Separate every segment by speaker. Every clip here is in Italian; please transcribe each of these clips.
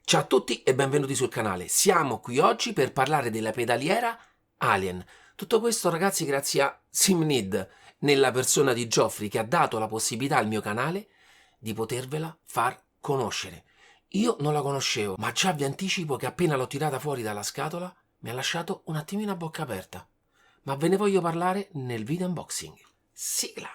Speaker 1: Ciao a tutti e benvenuti sul canale. Siamo qui oggi per parlare della pedaliera Alien. Tutto questo, ragazzi, grazie a Simnid, nella persona di Geoffrey, che ha dato la possibilità al mio canale di potervela far conoscere. Io non la conoscevo, ma già vi anticipo che appena l'ho tirata fuori dalla scatola mi ha lasciato un attimino a bocca aperta. Ma ve ne voglio parlare nel video unboxing. Sigla!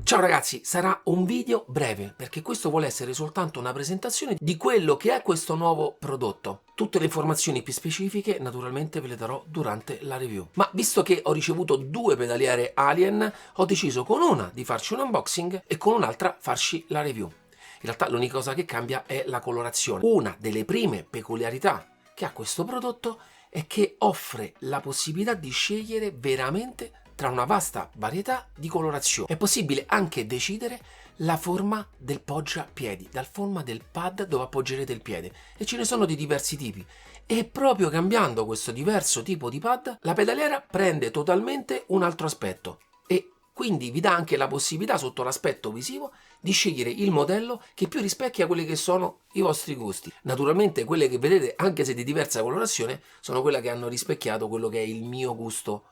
Speaker 1: Ciao ragazzi, sarà un video breve perché questo vuole essere soltanto una presentazione di quello che è questo nuovo prodotto. Tutte le informazioni più specifiche naturalmente ve le darò durante la review. Ma visto che ho ricevuto due pedaliere Alien, ho deciso con una di farci un unboxing e con un'altra farci la review. In realtà l'unica cosa che cambia è la colorazione. Una delle prime peculiarità che ha questo prodotto è che offre la possibilità di scegliere veramente tra una vasta varietà di colorazioni. È possibile anche decidere la forma del poggiapiedi, dal forma del pad dove appoggerete il piede, e ce ne sono di diversi tipi. E proprio cambiando questo diverso tipo di pad, la pedaliera prende totalmente un altro aspetto e quindi vi dà anche la possibilità, sotto l'aspetto visivo, di scegliere il modello che più rispecchia quelli che sono i vostri gusti. Naturalmente quelle che vedete, anche se di diversa colorazione, sono quelle che hanno rispecchiato quello che è il mio gusto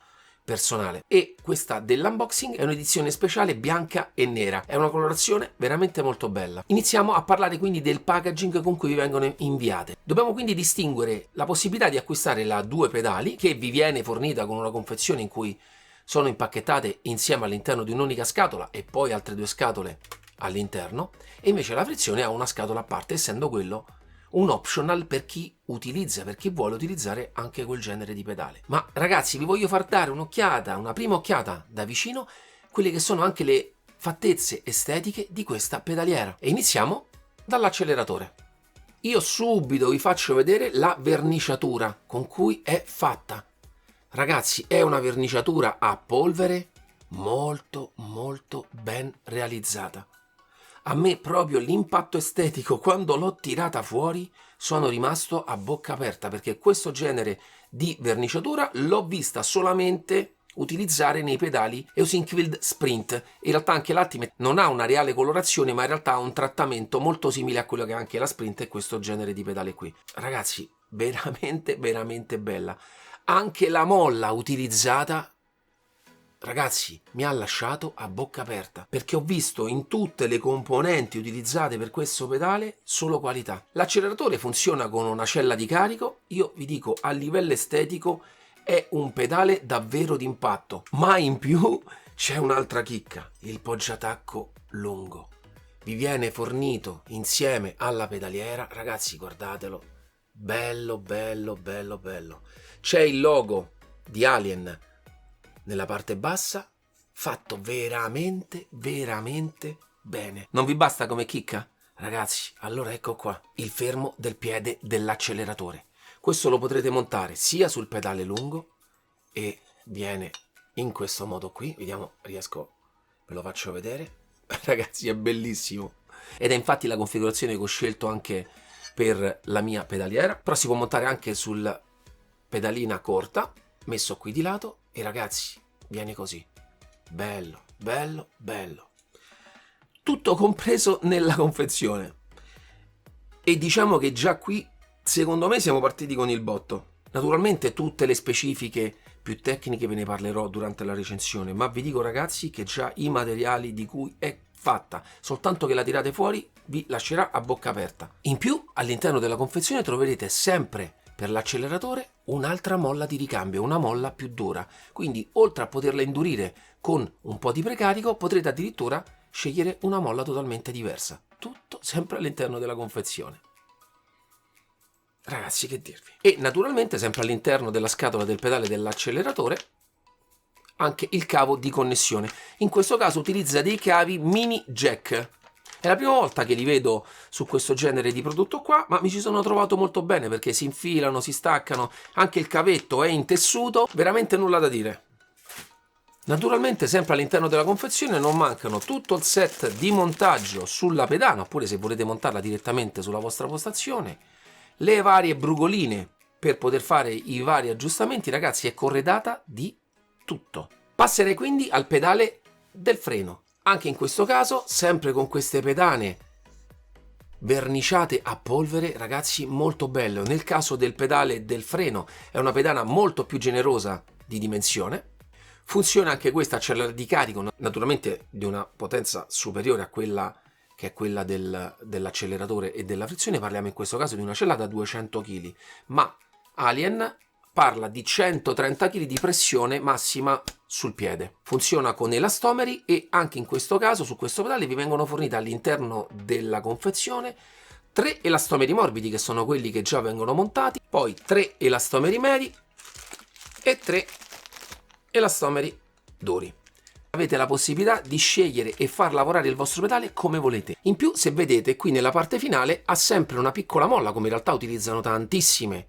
Speaker 1: personale. E questa dell'unboxing è un'edizione speciale bianca e nera, è una colorazione veramente molto bella. Iniziamo a parlare quindi del packaging con cui vi vengono inviate. Dobbiamo quindi distinguere la possibilità di acquistare la due pedali, che vi viene fornita con una confezione in cui sono impacchettate insieme all'interno di un'unica scatola e poi altre due scatole all'interno, e invece la frizione ha una scatola a parte, essendo quello un optional per chi utilizza, per chi vuole utilizzare anche quel genere di pedale. Ma ragazzi, vi voglio far dare un'occhiata, una prima occhiata da vicino, quelle che sono anche le fattezze estetiche di questa pedaliera. E iniziamo dall'acceleratore. Io subito vi faccio vedere la verniciatura con cui è fatta. Ragazzi, è una verniciatura a polvere molto ben realizzata. A me proprio l'impatto estetico, quando l'ho tirata fuori, sono rimasto a bocca aperta, perché questo genere di verniciatura l'ho vista solamente utilizzare nei pedali Eusinquild Sprint. In realtà anche l'Ultimate non ha una reale colorazione, ma in realtà ha un trattamento molto simile a quello che ha anche la Sprint e questo genere di pedale qui. Ragazzi, veramente bella. Anche la molla utilizzata, ragazzi, mi ha lasciato a bocca aperta, perché ho visto in tutte le componenti utilizzate per questo pedale solo qualità. L'acceleratore funziona con una cella di carico. Io vi dico, a livello estetico è un pedale davvero d'impatto, ma in più c'è un'altra chicca: il poggiatacco lungo. Vi viene fornito insieme alla pedaliera, ragazzi, guardatelo, bello. C'è il logo di Alien nella parte bassa, fatto veramente bene. Non vi basta come chicca? Ragazzi, allora ecco qua il fermo del piede dell'acceleratore. Questo lo potrete montare sia sul pedale lungo e viene in questo modo qui. Vediamo, riesco, ve lo faccio vedere. Ragazzi, è bellissimo. Ed è infatti la configurazione che ho scelto anche per la mia pedaliera. Però si può montare anche sul pedalina corta, messo qui di lato, e ragazzi, viene così, bello. Tutto compreso nella confezione. E diciamo che già qui, secondo me, siamo partiti con il botto. Naturalmente tutte le specifiche più tecniche ve ne parlerò durante la recensione, ma vi dico, ragazzi, che già i materiali di cui è fatta, soltanto che la tirate fuori, vi lascerà a bocca aperta. In più, all'interno della confezione troverete sempre per l'acceleratore un'altra molla di ricambio, una molla più dura. Quindi, oltre a poterla indurire con un po' di precarico, potrete addirittura scegliere una molla totalmente diversa. Tutto sempre all'interno della confezione. ragazzi, che dirvi. E naturalmente sempre all'interno della scatola del pedale dell'acceleratore anche il cavo di connessione. In questo caso utilizza dei cavi mini jack. È la prima volta che li vedo su questo genere di prodotto qua, ma mi ci sono trovato molto bene perché si infilano, si staccano, anche il cavetto è in tessuto, veramente nulla da dire. Naturalmente sempre all'interno della confezione non mancano tutto il set di montaggio sulla pedana, oppure se volete montarla direttamente sulla vostra postazione, le varie brugoline per poter fare i vari aggiustamenti. Ragazzi, è corredata di tutto. Passerei quindi al pedale del freno. Anche in questo caso, sempre con queste pedane verniciate a polvere, ragazzi, molto bello. Nel caso del pedale del freno è una pedana molto più generosa di dimensione. Funziona anche questa a cella di carico, naturalmente di una potenza superiore a quella che è quella dell'acceleratore e della frizione. Parliamo in questo caso di una cella da 200 kg, ma Alien parla di 130 kg di pressione massima sul piede. Funziona con elastomeri e anche in questo caso su questo pedale vi vengono fornite all'interno della confezione 3 elastomeri morbidi, che sono quelli che già vengono montati, poi 3 elastomeri medi e 3 elastomeri duri. Avete la possibilità di scegliere e far lavorare il vostro pedale come volete. In più, se vedete, qui nella parte finale ha sempre una piccola molla, come in realtà utilizzano tantissime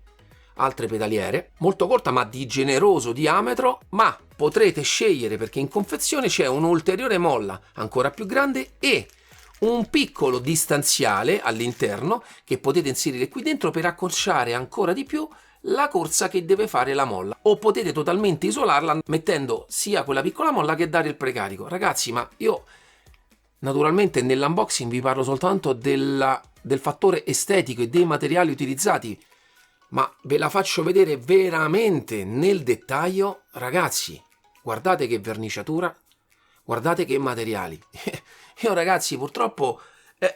Speaker 1: altre pedaliere, molto corta ma di generoso diametro, ma potrete scegliere perché in confezione c'è un'ulteriore molla ancora più grande e un piccolo distanziale all'interno che potete inserire qui dentro per accorciare ancora di più la corsa che deve fare la molla, o potete totalmente isolarla mettendo sia quella piccola molla che dare il precarico. Ragazzi, ma io naturalmente nell'unboxing vi parlo soltanto del fattore estetico e dei materiali utilizzati, ma ve la faccio vedere veramente nel dettaglio. Ragazzi, guardate che verniciatura, guardate che materiali. Io ragazzi purtroppo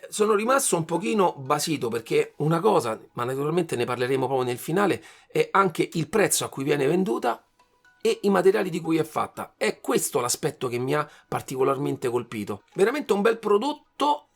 Speaker 1: sono rimasto un pochino basito, perché una cosa, ma naturalmente ne parleremo proprio nel finale, è anche il prezzo a cui viene venduta e i materiali di cui è fatta. È questo l'aspetto che mi ha particolarmente colpito. Veramente un bel prodotto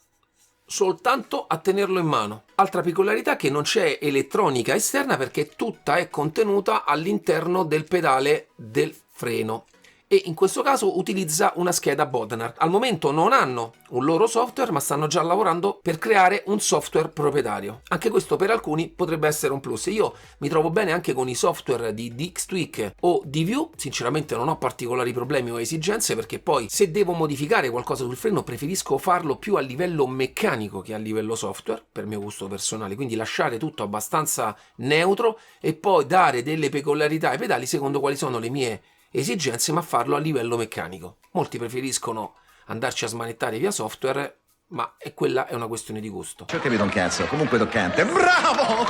Speaker 1: soltanto a tenerlo in mano. Altra peculiarità, che non c'è elettronica esterna perché tutta è contenuta all'interno del pedale del freno, e in questo caso utilizza una scheda Bodnar. Al momento non hanno un loro software, ma stanno già lavorando per creare un software proprietario. Anche questo per alcuni potrebbe essere un plus. Io mi trovo bene anche con i software di Xtweak o di View, sinceramente non ho particolari problemi o esigenze, perché poi se devo modificare qualcosa sul freno preferisco farlo più a livello meccanico che a livello software, per mio gusto personale, quindi lasciare tutto abbastanza neutro e poi dare delle peculiarità ai pedali secondo quali sono le mie esigenze, ma farlo a livello meccanico. Molti preferiscono andarci a smanettare via software, ma quella è una questione di gusto.
Speaker 2: Ciò che vedo un cazzo, comunque toccante. Bravo!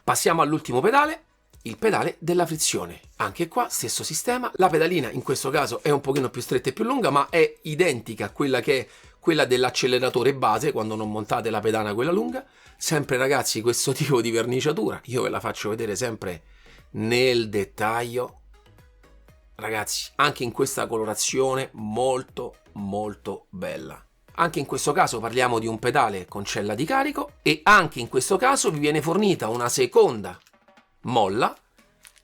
Speaker 1: Passiamo all'ultimo pedale, il pedale della frizione. Anche qua stesso sistema, la pedalina in questo caso è un pochino più stretta e più lunga, ma è identica a quella che è quella dell'acceleratore base quando non montate la pedana quella lunga. Sempre ragazzi questo tipo di verniciatura, io ve la faccio vedere sempre nel dettaglio. Ragazzi, anche in questa colorazione molto molto bella. Anche in questo caso parliamo di un pedale con cella di carico e anche in questo caso vi viene fornita una seconda molla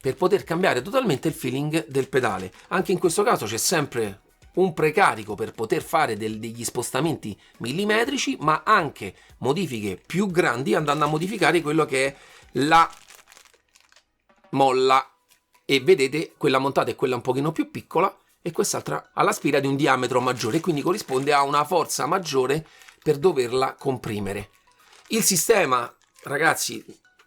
Speaker 1: per poter cambiare totalmente il feeling del pedale. Anche in questo caso c'è sempre un precarico per poter fare degli spostamenti millimetrici, ma anche modifiche più grandi andando a modificare quello che è la molla. E vedete, quella montata è quella un pochino più piccola e quest'altra ha la spira di un diametro maggiore, quindi corrisponde a una forza maggiore per doverla comprimere. Il sistema, ragazzi,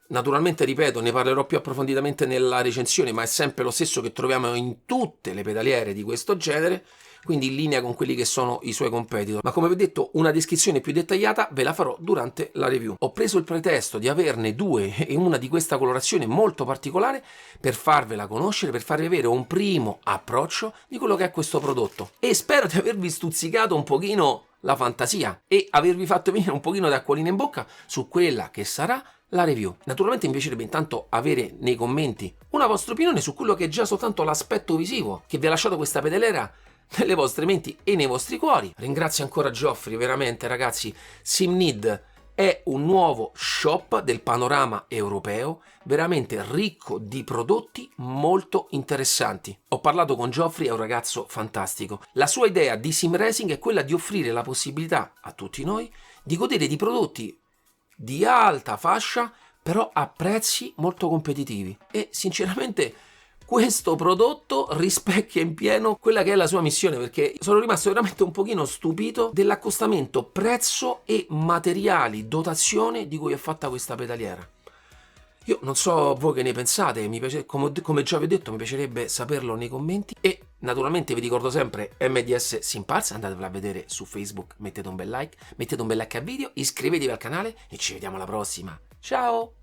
Speaker 1: naturalmente ripeto, ne parlerò più approfonditamente nella recensione, ma è sempre lo stesso che troviamo in tutte le pedaliere di questo genere, quindi in linea con quelli che sono i suoi competitor. Ma come vi ho detto, una descrizione più dettagliata ve la farò durante la review. Ho preso il pretesto di averne due e una di questa colorazione molto particolare per farvela conoscere, per farvi avere un primo approccio di quello che è questo prodotto, e spero di avervi stuzzicato un pochino la fantasia e avervi fatto venire un pochino d'acquolina in bocca su quella che sarà la review. Naturalmente mi piacerebbe intanto avere nei commenti una vostra opinione su quello che è già soltanto l'aspetto visivo che vi ha lasciato questa pedalera nelle vostre menti e nei vostri cuori. Ringrazio ancora Geoffrey, veramente ragazzi, Simnid è un nuovo shop del panorama europeo, veramente ricco di prodotti molto interessanti. Ho parlato con Geoffrey, è un ragazzo fantastico. La sua idea di sim racing è quella di offrire la possibilità a tutti noi di godere di prodotti di alta fascia, però a prezzi molto competitivi. E sinceramente questo prodotto rispecchia in pieno quella che è la sua missione, perché sono rimasto veramente un pochino stupito dell'accostamento prezzo e materiali, dotazione di cui è fatta questa pedaliera. Io non so voi che ne pensate, come già vi ho detto mi piacerebbe saperlo nei commenti, e naturalmente vi ricordo sempre MDS Simparts, andatevela a vedere su Facebook, mettete un bel like al video, iscrivetevi al canale e ci vediamo alla prossima. Ciao!